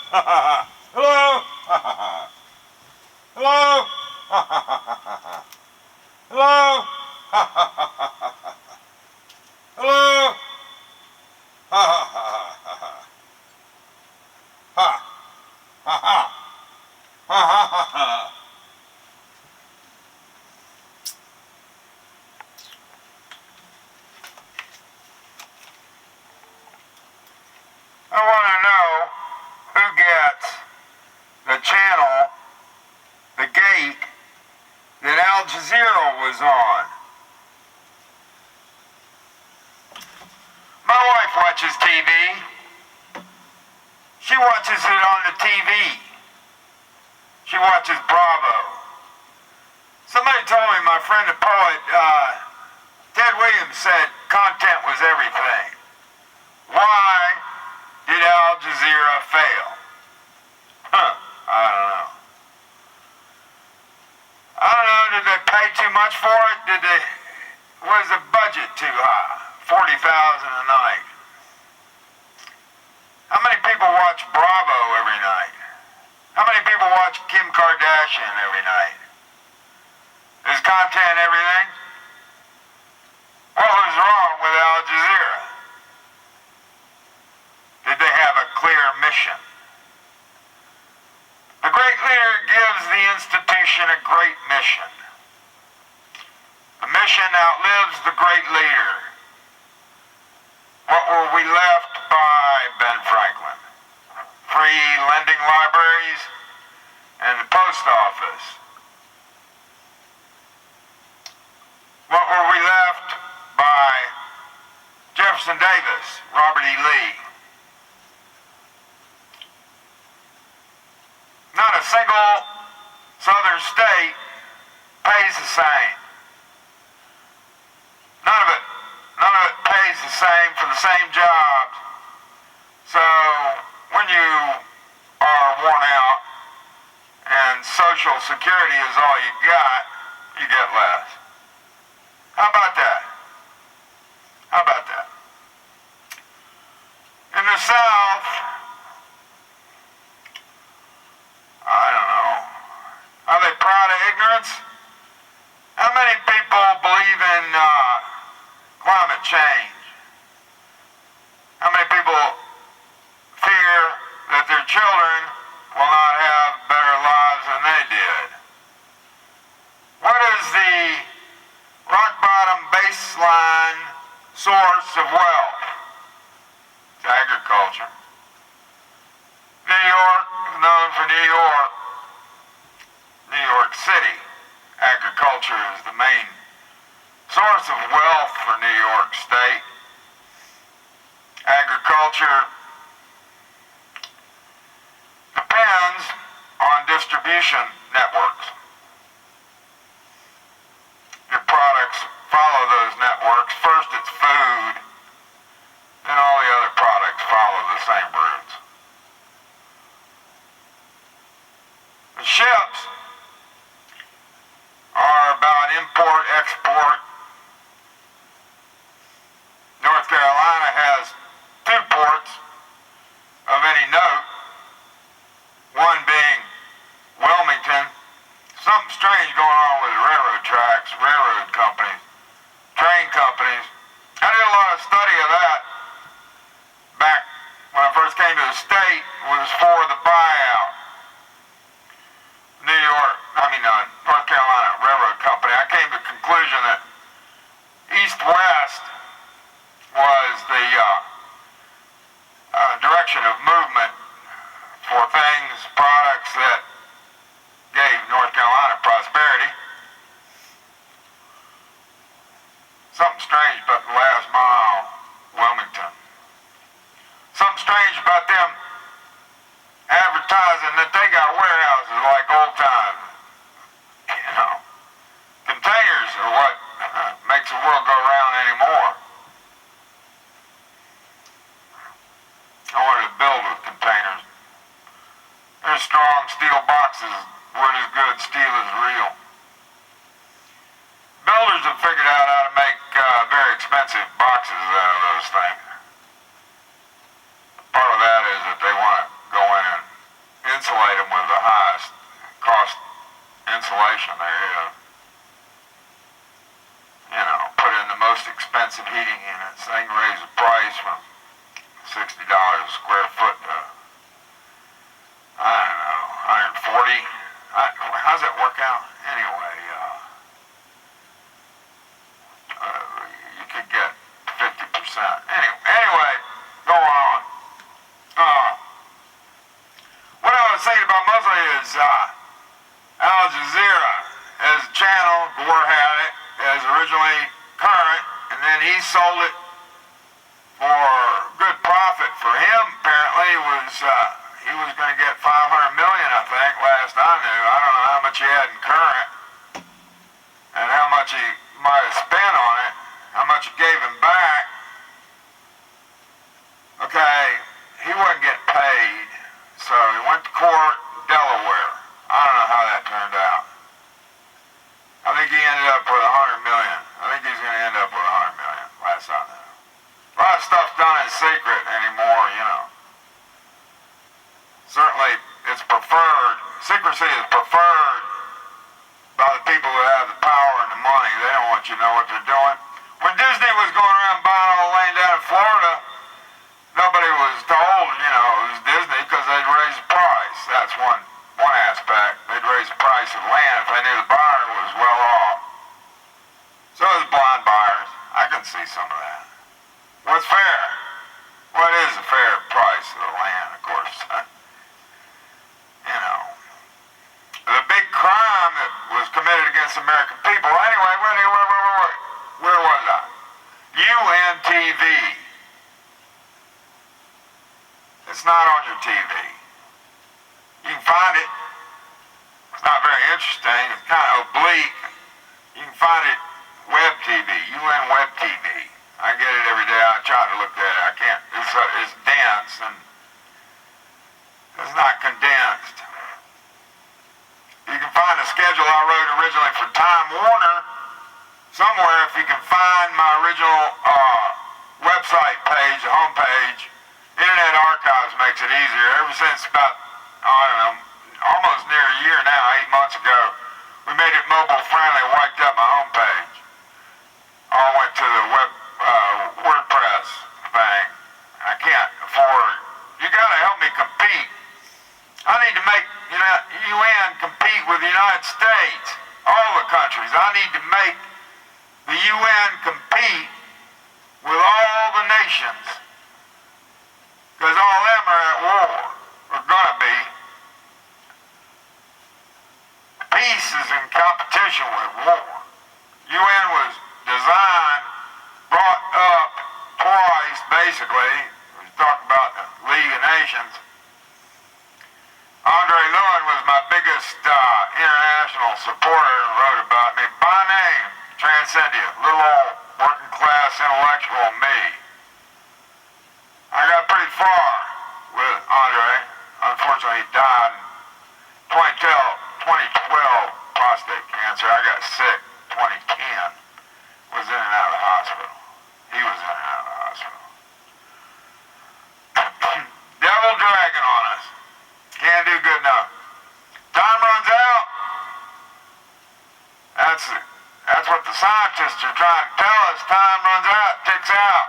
Hello? Hello? Hello? Hello? Ha ha ha ha ha. Ha ha ha. Ha ha ha ha. I want to know who gets the channel, the gate that Al Jazeera was on. My wife watches TV. She watches it on the TV. She watches Bravo. Somebody told me, my friend the poet, Ted Williams said content was everything. Why did Al Jazeera fail? I don't know. I don't know, did they pay too much for it? Was the budget too high? $40,000 a night. How many people watch Bravo every night? How many people watch Kim Kardashian every night? Is content everything? What was wrong with Al Jazeera? Did they have a clear mission? The great leader gives the institution a great mission. The mission outlives the great leader. What were we left by, Ben Franklin? Free lending libraries and the post office. What were we left by Jefferson Davis, Robert E. Lee? Not a single southern state pays the same. None of it pays the same for the same jobs. So when you are worn out and Social Security is all you got, you get less. How about that? How about that? In the South, I don't know. Are they proud of ignorance? How many people believe in climate change? How many people fear that their children will not have better lives than they did? What is the rock bottom baseline source of wealth? It's agriculture. New York is known for New York. New York City. Agriculture is the main source of wealth for New York State. Agriculture depends on distribution networks. Your products follow those networks. First it's food, then all the other products follow the same routes. The ships are about import, export. North Carolina has 2 ports of any note, one being Wilmington. Something strange going on with railroad tracks, railroad companies, train companies. I did a lot of study of that back when I first came to the state. It was for the buyout. North Carolina Railroad Company. I came to the conclusion that east-west was the direction of movement for things, products that gave North Carolina prosperity. Something strange about the last mile, Wilmington. Something strange about them advertising that they got warehouses like old times. You know, containers are what makes the world go round anymore. I wanted to build with containers. There's strong steel boxes. Wood is good, steel is real. Builders have figured out how to make very expensive boxes out of those things. Part of that is that they want to go in and So they can raise the price from $60 a square foot to, I don't know, 140. How's that work out? Anyway, you could get 50%. Anyway, go on. What I was saying about mostly is Al Jazeera as a channel, Gore had it, as originally current, and then he sold it for good profit for him. Apparently, he was going to get $500 million, I think, last I knew. I don't know how much he had in current and how much he might have spent on it, how much it gave him back. Okay, he wasn't getting paid, so he went to court in Delaware. I don't know how that turned out. I think he ended up with $100 million. I think he's going to end up with $100 million, last I know. A lot of stuff's done in secret anymore, you know. Certainly, it's preferred, secrecy is preferred by the people who have the power and the money. They don't want you to know what they're doing. When Disney was going around buying all the land down in Florida, nobody was told, you know, it was Disney because they'd raise the price. That's one aspect. They'd raise the price of the land if they knew the buyer was well off. So it was blind buyers. I can see some of that. What's fair? What is a fair price of the land, of course? You know, the big crime that was committed against the American people. Anyway, where was I? UNTV. It's not on your TV. You can find it. It's not very interesting. It's kind of oblique. You can find it web TV, UN web TV. I get it every day. I try to look at it. I can't. It's dense and it's not condensed. You can find a schedule I wrote originally for Time Warner somewhere. If you can find my original website page, the homepage, Internet Archives makes it easier. Ever since about, I don't know, almost near a year now, 8 months ago, we made it mobile friendly, wiped up my homepage. All went to the WordPress thing. I can't afford. You gotta help me compete. I need to make UN compete with the United States, all the countries. I need to make the UN compete with all the nations, because all of them are at war, or gonna be. Peace is in competition with war. UN was designed, brought up twice, basically. We talk about the League of Nations. Andre Lewin was my biggest international supporter and wrote about me by name, Transcendia, little old working class intellectual me. I got pretty far with Andre. Unfortunately, he died in 2012, prostate cancer. I got sick 2010. Was in and out of the hospital. He was in and out of the hospital. Devil dragging on us. Can't do good enough. Time runs out. That's what the scientists are trying to tell us. Time runs out, ticks out.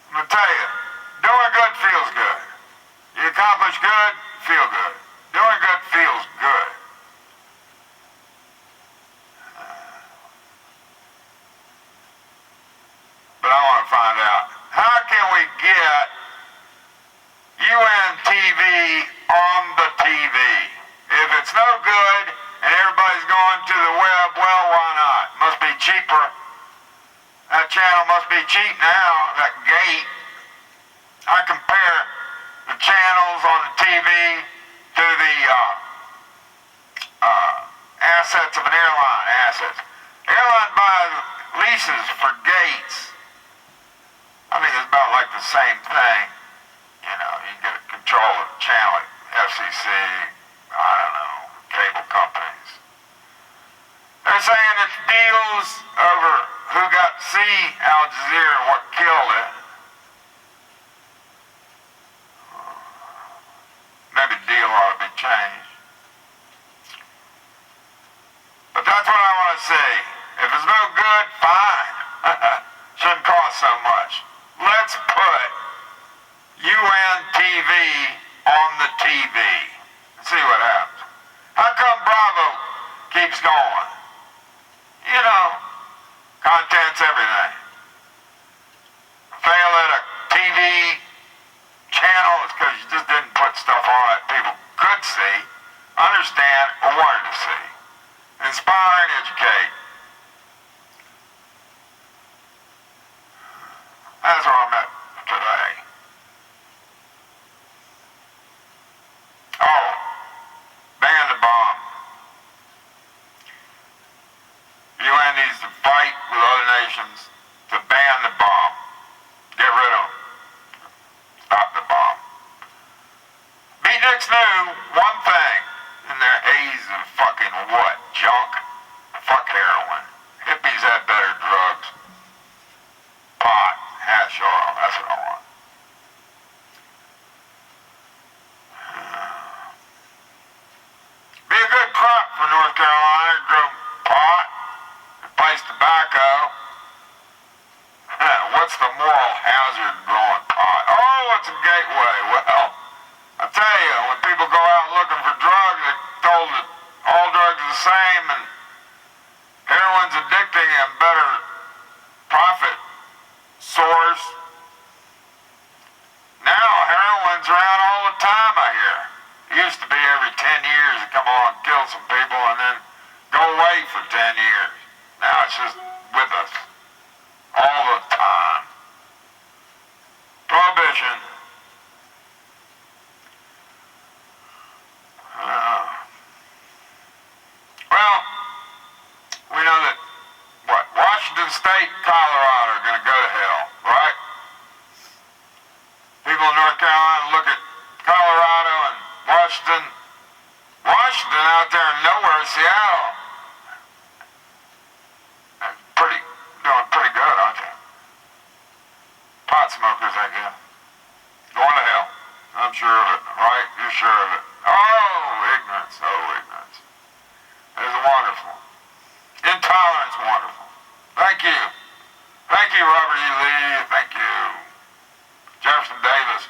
I'm going to tell you, doing good feels good. You accomplish good, feel good. Doing good feels good. But I want to find out, how can we get UNTV on the TV? If it's no good and everybody's going to the web, well, why not? Must be cheaper. That channel must be cheap now, that gate. I compare the channels on the TV to the assets of an airline. Airline buys leases for gates. I think it's about like the same thing. You know, you get control of the channel at FCC, I don't know, cable companies. They're saying it's deals over who got to see Al Jazeera and what killed it. Maybe the deal ought to be changed. But that's what I want to see. If it's no good, fine. Shouldn't so much. Let's put UNTV on the TV and see what happens. How come Bravo keeps going? You know, content's everything. Fail at a TV channel is because you just didn't put stuff on that people could see, understand, or wanted to see. Inspire and educate. That's where I'm at today. Oh, ban the bomb. UN needs to fight with other nations to ban the bomb. Get rid of them. Stop the bomb. Beatniks knew one thing in their haze of fucking what? Junk? Fuck heroin. Hippies had better drugs. Pot. Hash oil. That's what I want. Be a good crop for North Carolina to grow pot, replace tobacco. What's the moral hazard of growing pot? Oh, what's a gateway? Well, I tell you, when people go out looking for drugs, they're told that all drugs are the same and heroin's addicting and better profit source. Now heroin's around all the time, I hear. It used to be every 10 years it come along and kill some people and then go away for 10 years. Now it's just with us all the time. Prohibition. Well, we know that, what, Washington State, Colorado are going to go to hell, right? People in North Carolina look at Colorado and Washington. Washington out there in nowhere, Seattle. Doing pretty good, aren't you? Pot smokers, I guess. Going to hell. I'm sure of it, right? You're sure of it. Oh, ignorance. Oh, ignorance. It's wonderful. Intolerance, wonderful. Thank you. Thank you, Robert E. Lee. Thank you, Jefferson Davis.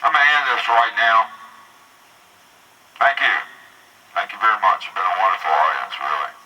I'm going to end this right now. Thank you. Thank you very much. You've been a wonderful audience, really.